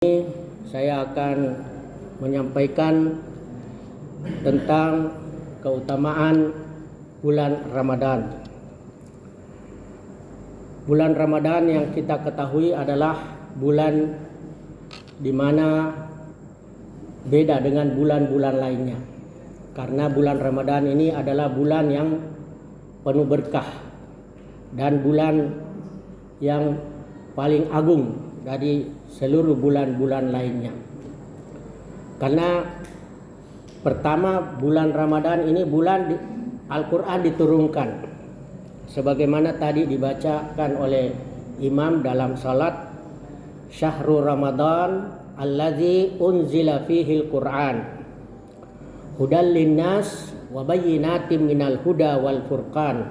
Ini saya akan menyampaikan tentang keutamaan bulan Ramadan. Bulan Ramadan yang kita ketahui adalah bulan di mana beda dengan bulan-bulan lainnya. Karena bulan Ramadan ini adalah bulan yang penuh berkah dan bulan yang paling agung dari seluruh bulan-bulan lainnya. Karena pertama, bulan Ramadan ini bulan Al-Quran diturunkan, sebagaimana tadi dibacakan oleh imam dalam salat, Syahrul Ramadan allazi unzila fihil Quran hudal linnas wa bayyinatin minal huda wal furqan.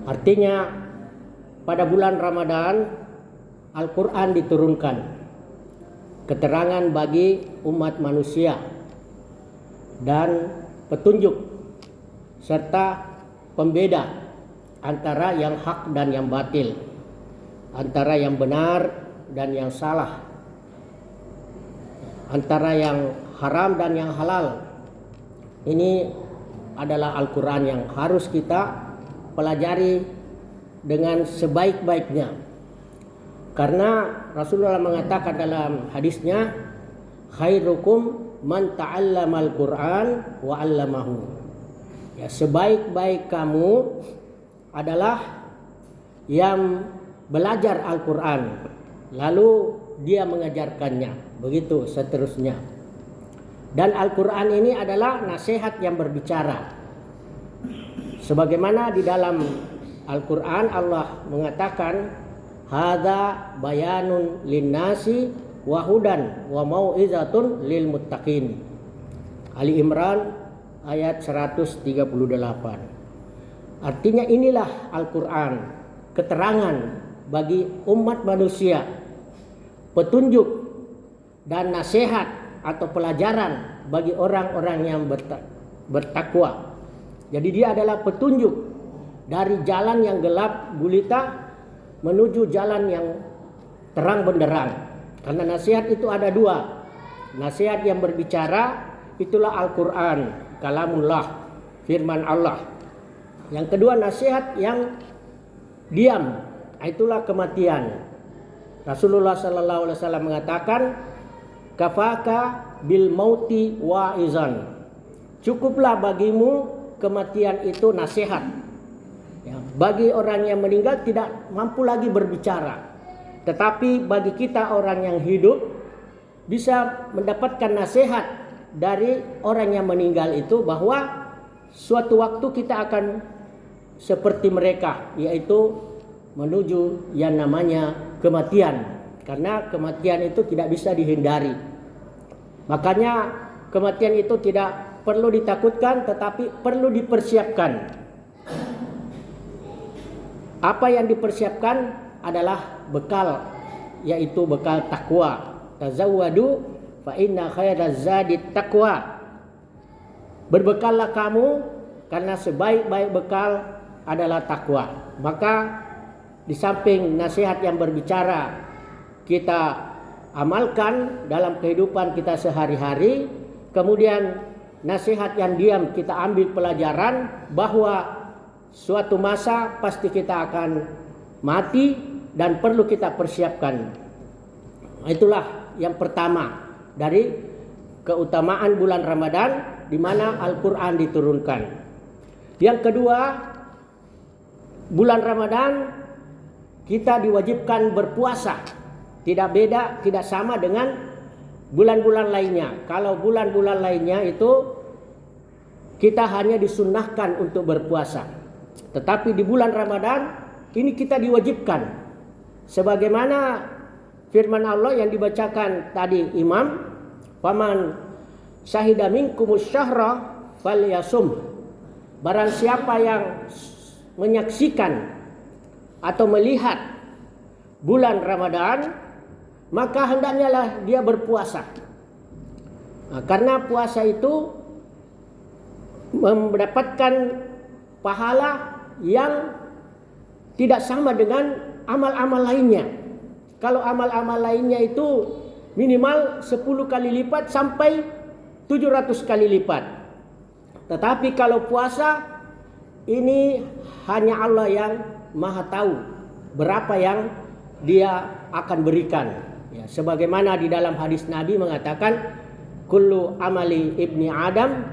Artinya, pada bulan Ramadan Al-Quran diturunkan, keterangan bagi umat manusia dan petunjuk serta pembeda antara yang hak dan yang batil, antara yang benar dan yang salah, antara yang haram dan yang halal. Ini adalah Al-Quran yang harus kita pelajari dengan sebaik-baiknya. Karena Rasulullah mengatakan dalam hadisnya, khairukum man ta'allamal Qur'an wa 'allamahu. Ya, sebaik-baik kamu adalah yang belajar Al-Qur'an lalu dia mengajarkannya, begitu seterusnya. Dan Al-Qur'an ini adalah nasihat yang berbicara. Sebagaimana di dalam Al-Qur'an Allah mengatakan, hadza bayanun linnasi wa hudan wa mau'izatun lil muttaqin. Ali Imran ayat 138. Artinya inilah Al-Quran, keterangan bagi umat manusia, petunjuk dan nasihat atau pelajaran bagi orang-orang yang bertakwa. Jadi dia adalah petunjuk dari jalan yang gelap gulita menuju jalan yang terang benderang. Karena nasihat itu ada dua. Nasihat yang berbicara itulah Al-Quran, kalamullah, firman Allah. Yang kedua nasihat yang diam, itulah kematian. Rasulullah SAW mengatakan, kafaka bil mauti wa'izan. Cukuplah bagimu kematian itu nasihat. Ya, bagi orang yang meninggal tidak mampu lagi berbicara, tetapi bagi kita orang yang hidup bisa mendapatkan nasihat dari orang yang meninggal itu, bahwa suatu waktu kita akan seperti mereka, yaitu menuju yang namanya kematian. Karena kematian itu tidak bisa dihindari. Makanya kematian itu tidak perlu ditakutkan, tetapi perlu dipersiapkan. Apa yang dipersiapkan adalah bekal, yaitu bekal takwa. Tazawwadu fa inna khairaz zadi taqwa. Berbekallah kamu karena sebaik-baik bekal adalah takwa. Maka di samping nasihat yang berbicara kita amalkan dalam kehidupan kita sehari-hari, kemudian nasihat yang diam kita ambil pelajaran bahwa suatu masa pasti kita akan mati dan perlu kita persiapkan. Itulah yang pertama dari keutamaan bulan Ramadan, di mana Al-Quran diturunkan. Yang kedua, bulan Ramadan kita diwajibkan berpuasa. Tidak beda, tidak sama dengan bulan-bulan lainnya. Kalau bulan-bulan lainnya itu kita hanya disunnahkan untuk berpuasa. Tetapi di bulan Ramadan ini kita diwajibkan. Sebagaimana firman Allah yang dibacakan tadi imam, faman syahida minkumus syahra falyasum. Barang siapa yang menyaksikan atau melihat bulan Ramadan, maka hendaknya lah dia berpuasa. Nah, karena puasa itu mendapatkan pahala yang tidak sama dengan amal-amal lainnya. Kalau amal-amal lainnya itu minimal 10 kali lipat sampai 700 kali lipat. Tetapi kalau puasa ini hanya Allah yang Maha tahu berapa yang Dia akan berikan. Ya, sebagaimana di dalam hadis Nabi mengatakan, kullu amali ibni Adam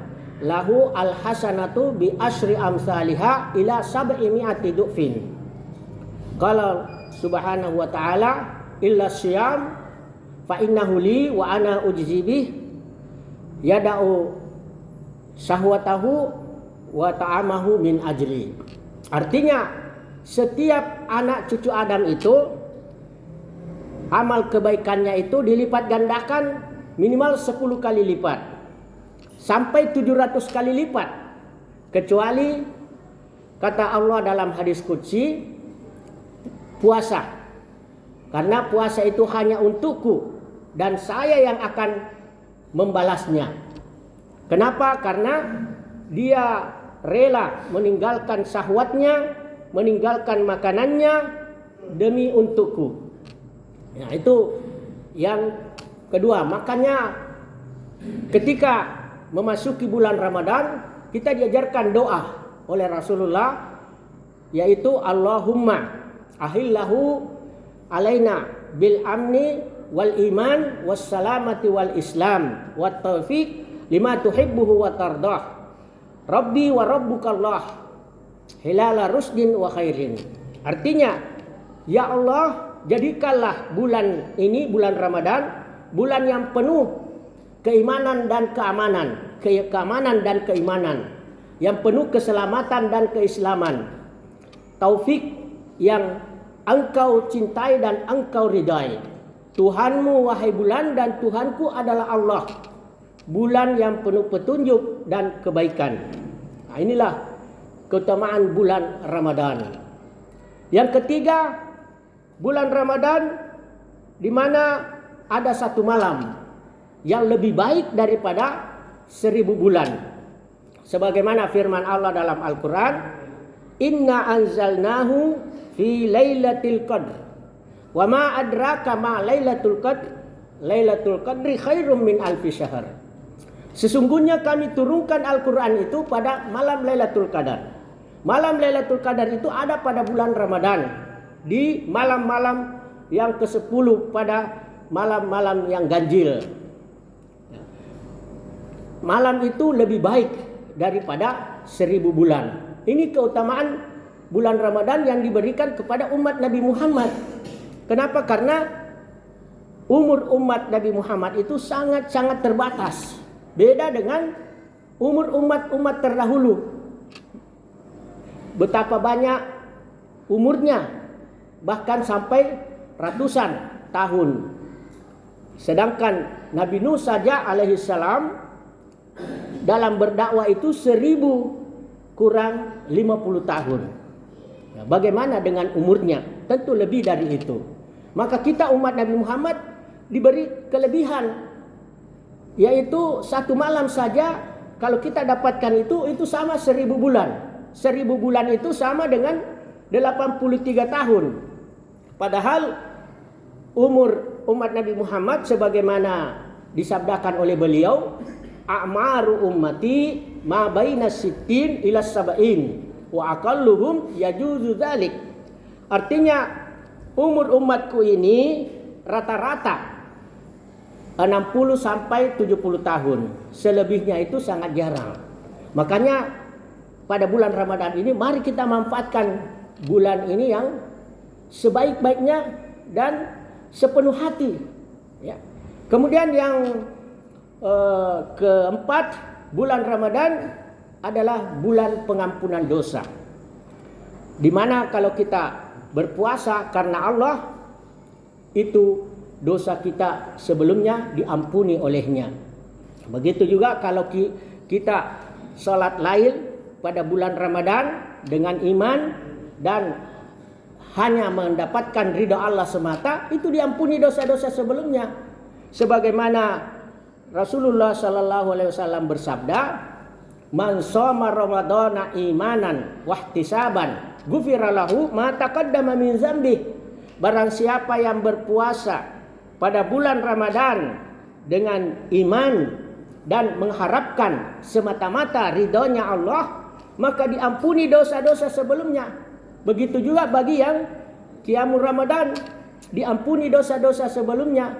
lahu al-hasanatu bi asyri amsalihha ila sab'i mi'ati du'fin. Qala subhanahu wa ta'ala illa syiyam fa innahu li wa ana ujzi bih yada'u sahwatahu wa ta'amahu min ajli. Artinya setiap anak cucu Adam itu amal kebaikannya itu dilipat gandakan minimal 10 kali lipat sampai 700 kali lipat, kecuali kata Allah dalam hadis qudsi puasa, karena puasa itu hanya untukku dan saya yang akan membalasnya. Kenapa? Karena dia rela meninggalkan syahwatnya, meninggalkan makanannya demi untukku. Ya, itu yang kedua. Makanya ketika memasuki bulan Ramadan kita diajarkan doa oleh Rasulullah, yaitu Allahumma ahillahu alaina bil amni wal iman was salamati wal islam wat taufiq lima tuhibbuhu wa tardah rabbi wa rabbukallah hilala rusdin wa khairin. Artinya, ya Allah, jadikanlah bulan ini, bulan Ramadan, bulan yang penuh keimanan dan keamanan, keamanan dan keimanan, yang penuh keselamatan dan keislaman, taufik yang engkau cintai dan engkau ridai. Tuhanmu wahai bulan dan Tuhanku adalah Allah, bulan yang penuh petunjuk dan kebaikan. Nah, inilah keutamaan bulan Ramadan. Yang ketiga, bulan Ramadan di mana ada satu malam yang lebih baik daripada 1000 bulan. Sebagaimana firman Allah dalam Al-Quran, Inna anzalnahu fi lailatul qadr wa ma adraka ma lailatul qadr lailatul qadri khairum min alfi syahr. Sesungguhnya kami turunkan Al-Quran itu pada malam Lailatul Qadar. Malam Lailatul Qadar itu ada pada bulan Ramadan, di malam-malam yang ke-10, pada malam-malam yang ganjil. Malam itu lebih baik daripada 1000 bulan. Ini keutamaan bulan Ramadan yang diberikan kepada umat Nabi Muhammad. Kenapa? Karena umur umat Nabi Muhammad itu sangat-sangat terbatas. Beda dengan umur umat-umat terdahulu. Betapa banyak umurnya, bahkan sampai ratusan tahun. Sedangkan Nabi Nuh saja alaihissalam dalam berdakwah itu 1000 kurang 50 tahun. Ya, bagaimana dengan umurnya? Tentu lebih dari itu. Maka kita umat Nabi Muhammad diberi kelebihan, yaitu satu malam saja kalau kita dapatkan itu sama 1000 bulan. 1000 bulan itu sama dengan 83 tahun. Padahal umur umat Nabi Muhammad sebagaimana disabdakan oleh beliau, a'maru ummati ma baina sittin ila sab'in wa aqalluhum yajuzu dzalik. Artinya umur umatku ini rata-rata 60 sampai 70 tahun. Selebihnya itu sangat jarang. Makanya pada bulan Ramadan ini mari kita manfaatkan bulan ini yang sebaik-baiknya dan sepenuh hati. Ya. Kemudian yang keempat, bulan Ramadan adalah bulan pengampunan dosa. Di mana kalau kita berpuasa karena Allah, itu dosa kita sebelumnya diampuni olehnya. Begitu juga kalau kita sholat lail pada bulan Ramadan dengan iman dan hanya mendapatkan ridha Allah semata, itu diampuni dosa-dosa sebelumnya. Sebagaimana Rasulullah sallallahu alaihi wasallam bersabda, "Man shoma ramadhana imanan wahtisaban, ghufira lahu ma taqaddama min dzambi barang siapa yang berpuasa pada bulan Ramadan dengan iman dan mengharapkan semata-mata ridhonya Allah, maka diampuni dosa-dosa sebelumnya. Begitu juga bagi yang qiyamul Ramadan, diampuni dosa-dosa sebelumnya.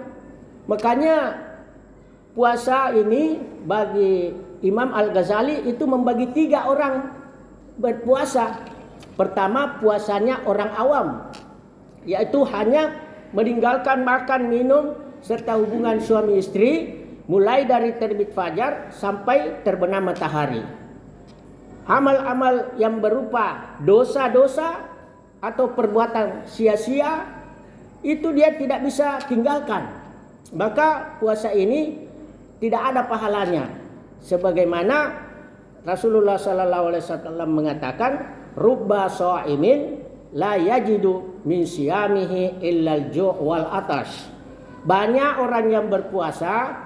Makanya puasa ini bagi Imam Al-Ghazali itu membagi 3 orang berpuasa. Pertama, puasanya orang awam, yaitu hanya meninggalkan makan, minum, serta hubungan suami istri mulai dari terbit fajar sampai terbenam matahari. Amal-amal yang berupa dosa-dosa atau perbuatan sia-sia itu dia tidak bisa tinggalkan. Maka puasa ini tidak ada pahalanya. Sebagaimana Rasulullah SAW mengatakan, rubba sha'imin la yajidu min siyamihi illal ju' wal atash. Banyak orang yang berpuasa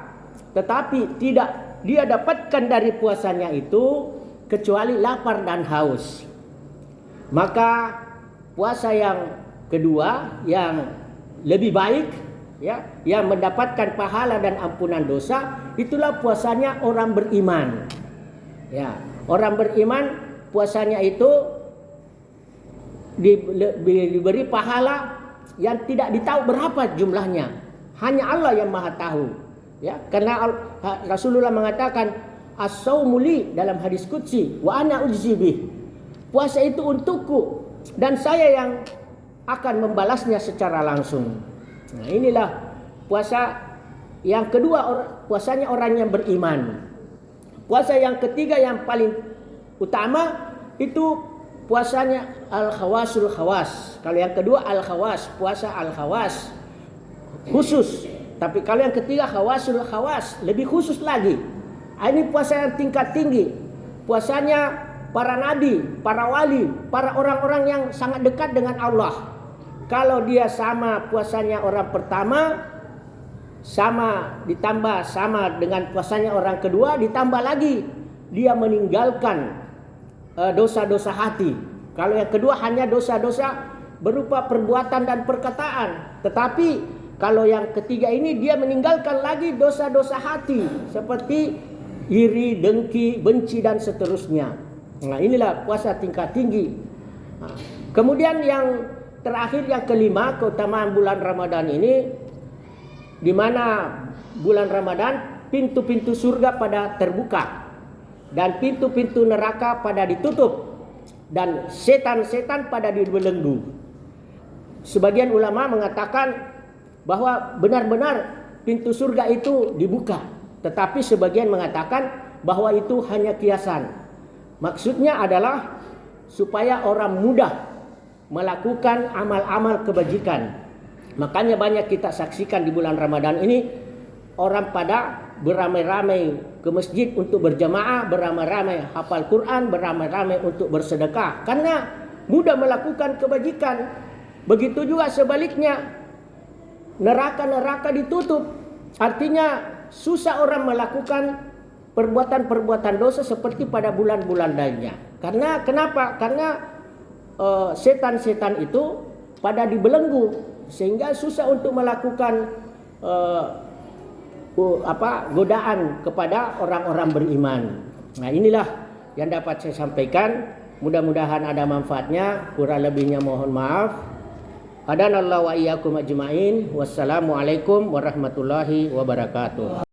tetapi tidak dia dapatkan dari puasanya itu kecuali lapar dan haus. Maka puasa yang kedua yang lebih baik, ya, yang mendapatkan pahala dan ampunan dosa, itulah puasanya orang beriman. Ya, orang beriman puasanya itu diberi pahala yang tidak ditahu berapa jumlahnya. Hanya Allah yang Maha tahu. Ya, karena Rasulullah mengatakan as-saumu li dalam hadis qudsi wa ana ujzi bih. Puasa itu untukku dan saya yang akan membalasnya secara langsung. Nah, inilah puasa yang kedua, puasanya orang yang beriman. Puasa yang ketiga yang paling utama itu puasanya al-khawasul khawas. Kalau yang kedua al-khawas, puasa al-khawas khusus. Tapi kalau yang ketiga khawasul khawas, lebih khusus lagi. Ini puasa yang tingkat tinggi. Puasanya para nabi, para wali, para orang-orang yang sangat dekat dengan Allah. Kalau dia sama puasanya orang pertama, sama ditambah sama dengan puasanya orang kedua, ditambah lagi dia meninggalkan dosa-dosa hati. Kalau yang kedua hanya dosa-dosa berupa perbuatan dan perkataan. Tetapi kalau yang ketiga ini dia meninggalkan lagi dosa-dosa hati seperti iri, dengki, benci dan seterusnya. Nah, inilah puasa tingkat tinggi. Nah, kemudian yang terakhir yang kelima, keutamaan bulan Ramadan ini, di mana bulan Ramadan pintu-pintu surga pada terbuka dan pintu-pintu neraka pada ditutup dan setan-setan pada dibelenggu. Sebagian ulama mengatakan bahwa benar-benar pintu surga itu dibuka, tetapi sebagian mengatakan bahwa itu hanya kiasan. Maksudnya adalah supaya orang mudah melakukan amal-amal kebajikan. Makanya banyak kita saksikan di bulan Ramadan ini orang pada beramai-ramai ke masjid untuk berjamaah, beramai-ramai hafal Quran, beramai-ramai untuk bersedekah karena mudah melakukan kebajikan. Begitu juga sebaliknya, neraka-neraka ditutup. Artinya susah orang melakukan perbuatan-perbuatan dosa seperti pada bulan-bulan lainnya. Karena kenapa? Karena setan-setan itu pada dibelenggu sehingga susah untuk melakukan godaan kepada orang-orang beriman. Nah, inilah yang dapat saya sampaikan. Mudah-mudahan ada manfaatnya. Kurang lebihnya mohon maaf. Hadanallahu wa iyyakum ajmain. Wassalamualaikum warahmatullahi wabarakatuh.